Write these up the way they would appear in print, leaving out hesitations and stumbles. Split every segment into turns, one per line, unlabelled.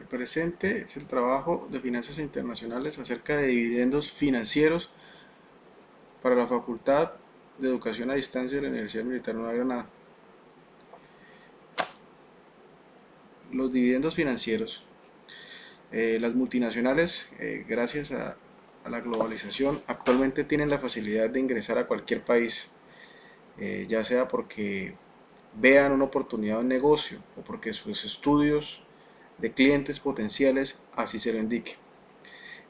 El presente es el trabajo de finanzas internacionales acerca de dividendos financieros para la Facultad de Educación a Distancia de la Universidad Militar de Nueva Granada. Los dividendos financieros. Las multinacionales, gracias a la globalización, actualmente tienen la facilidad de ingresar a cualquier país, ya sea porque vean una oportunidad de negocio o porque sus estudios de clientes potenciales así se lo indiquen.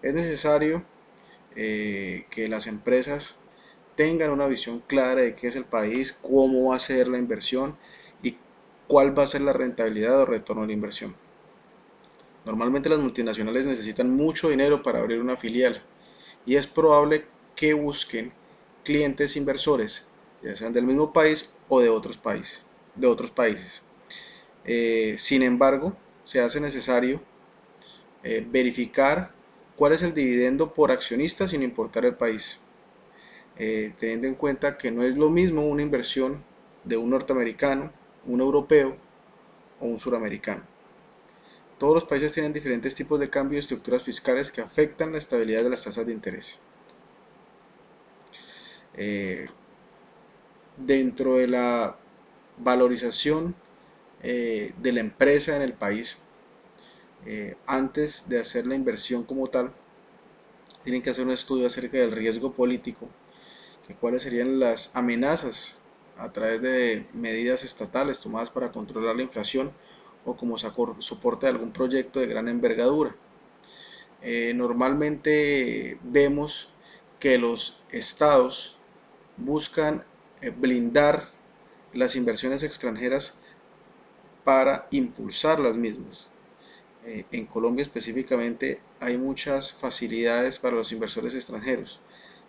Es necesario que las empresas tengan una visión clara de qué es el país, cómo va a ser la inversión y cuál va a ser la rentabilidad o retorno de la inversión. Normalmente las multinacionales necesitan mucho dinero para abrir una filial y es probable que busquen clientes inversores, ya sean del mismo país o de otros países. Sin embargo, se hace necesario verificar cuál es el dividendo por accionista sin importar el país, teniendo en cuenta que no es lo mismo una inversión de un norteamericano, un europeo o un suramericano. Todos los países tienen diferentes tipos de cambio y estructuras fiscales que afectan la estabilidad de las tasas de interés. Eh, Dentro de la valorización de la empresa en el país, antes de hacer la inversión como tal, tienen que hacer un estudio acerca del riesgo político, que cuáles serían las amenazas a través de medidas estatales tomadas para controlar la inflación o como soporte de algún proyecto de gran envergadura. Normalmente vemos que los estados buscan blindar las inversiones extranjeras para impulsar las mismas. En Colombia específicamente hay muchas facilidades para los inversores extranjeros.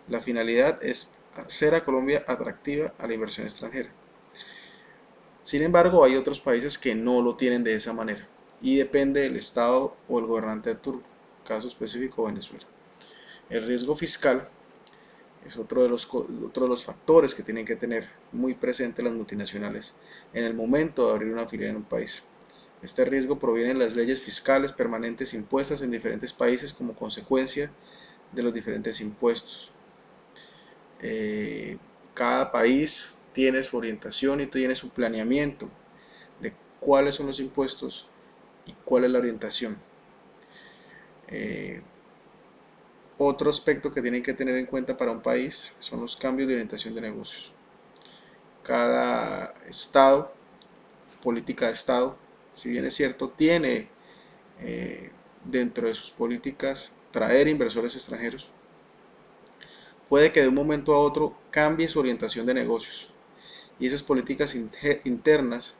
La finalidad es hacer a Colombia atractiva a la inversión extranjera. Sin embargo, hay otros países que no lo tienen de esa manera y depende del estado o el gobernante de turno, caso específico Venezuela. El riesgo fiscal es otro de los factores que tienen que tener muy presente las multinacionales en el momento de abrir una filial en un país. Este riesgo proviene de las leyes fiscales permanentes impuestas en diferentes países como consecuencia de los diferentes impuestos. Eh, Cada país tiene su orientación y tiene su planeamiento de cuáles son los impuestos y cuál es la orientación. Eh, Otro aspecto que tienen que tener en cuenta para un país son los cambios de orientación de negocios. Cada estado, política de estado, si bien es cierto, tiene dentro de sus políticas traer inversores extranjeros, puede que de un momento a otro cambie su orientación de negocios y esas políticas internas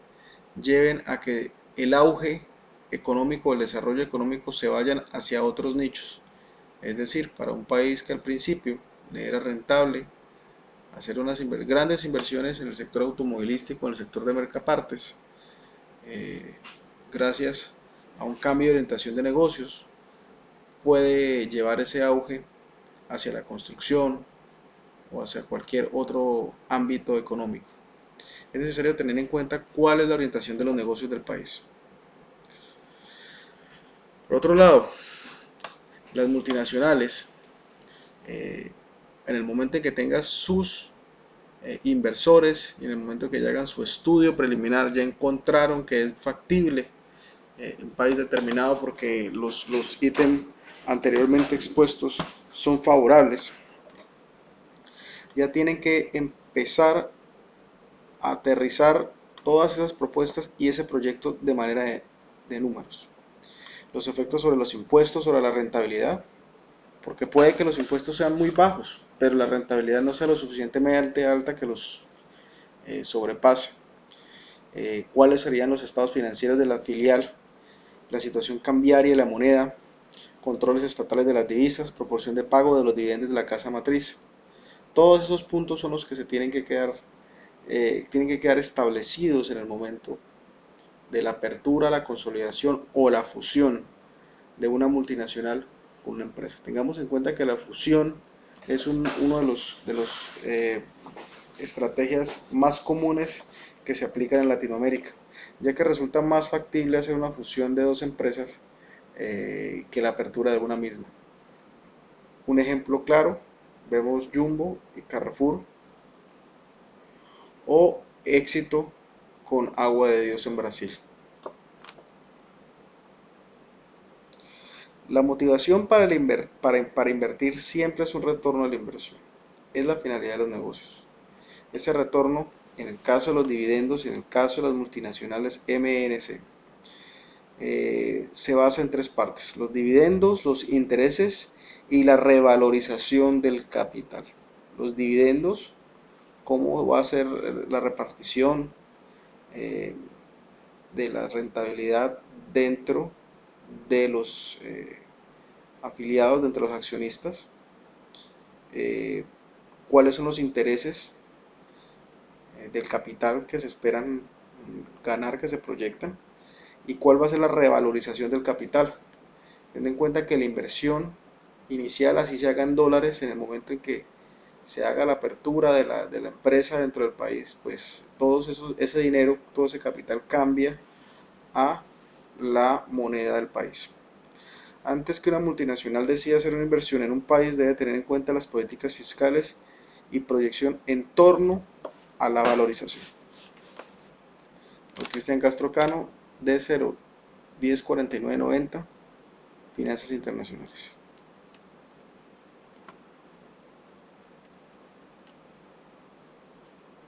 lleven a que el auge económico, el desarrollo económico se vayan hacia otros nichos. Es decir, para un país que al principio le era rentable hacer unas grandes inversiones en el sector automovilístico, en el sector de mercapartes, eh, gracias a un cambio de orientación de negocios, puede llevar ese auge hacia la construcción o hacia cualquier otro ámbito económico. Es necesario tener en cuenta cuál es la orientación de los negocios del país. Por otro lado, las multinacionales, en el momento en que tengan sus inversores y en el momento que ya hagan su estudio preliminar, ya encontraron que es factible un país determinado porque los ítems anteriormente expuestos son favorables, ya tienen que empezar a aterrizar todas esas propuestas y ese proyecto de manera de números. Los efectos sobre los impuestos, sobre la rentabilidad, porque puede que los impuestos sean muy bajos, pero la rentabilidad no sea lo suficientemente alta que los sobrepase. Cuáles serían los estados financieros de la filial, la situación cambiaria de la moneda, controles estatales de las divisas, proporción de pago de los dividendos de la casa matriz. Todos esos puntos son los que se tienen que quedar establecidos en el momento de la apertura, la consolidación o la fusión de una multinacional con una empresa. Tengamos en cuenta que la fusión es uno de los estrategias más comunes que se aplican en Latinoamérica, ya que resulta más factible hacer una fusión de dos empresas que la apertura de una misma. Un ejemplo claro, vemos Jumbo y Carrefour, o Éxito con Agua de Dios en Brasil. La motivación para invertir siempre es un retorno a la inversión. Es la finalidad de los negocios. Ese retorno, en el caso de los dividendos y en el caso de las multinacionales MNC, se basa en tres partes: los dividendos, los intereses y la revalorización del capital. Los dividendos, cómo va a ser la repartición eh, de la rentabilidad dentro de los afiliados, dentro de los accionistas, eh, cuáles son los intereses del capital que se esperan ganar, que se proyectan, y cuál va a ser la revalorización del capital. Teniendo en cuenta que la inversión inicial, así se haga en dólares, en el momento en que se haga la apertura de la empresa dentro del país, pues ese dinero, todo ese capital cambia a la moneda del país. Antes que una multinacional decida hacer una inversión en un país, debe tener en cuenta las políticas fiscales y proyección en torno a la valorización. Soy Cristian Castro Cano, D0 104990, Finanzas Internacionales.